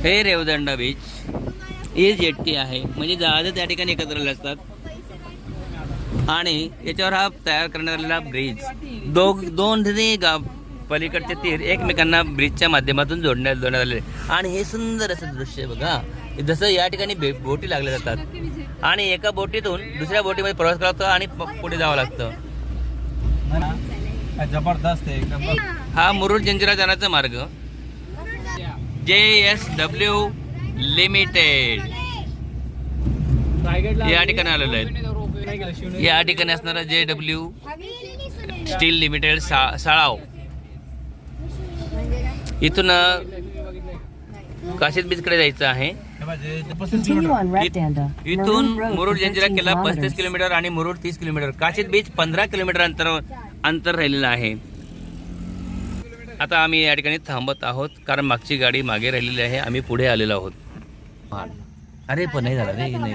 हे रेवदंडा बीच ही जेट्टी आहे, म्हणजे जहाज त्या ठिकाणी एकत्र असतात आणि याच्यावर हा तयार करण्यात आलेला ब्रिज दोन पलीकडचे तीर एकमेकांना ब्रिजच्या माध्यमातून जोडण्यात आलेले आणि हे सुंदर असं दृश्य बघा. जसं या ठिकाणी बोटी लागल्या जातात आणि एका बोटीतून दुसऱ्या बोटीमध्ये प्रवास करावा लागतो आणि पुढे जावं लागतं. जबरदस्त आहे एकदम. हा मुरुड जंजिरा जाण्याचा मार्ग JSW लिमिटेड या ठिकाणी आलेलं आहे. या ठिकाणी असणारा JW स्टील लिमिटेड साळाव. इथून काशीद बीच कडे जायचं आहे. इथून मुरुड जंजिरा किल्ला 35 किलोमीटर आणि Murud 30 kilometre, Kashid beach 15 kilometre अंतर राहिलेलं आहे. आता आम्ही या ठिकाणी थांबत आहोत कारण मागची गाडी मागे राहिलेली आहे, आम्ही पुढे आलेलो आहोत. अरे पण नाही झाला रे, नाही.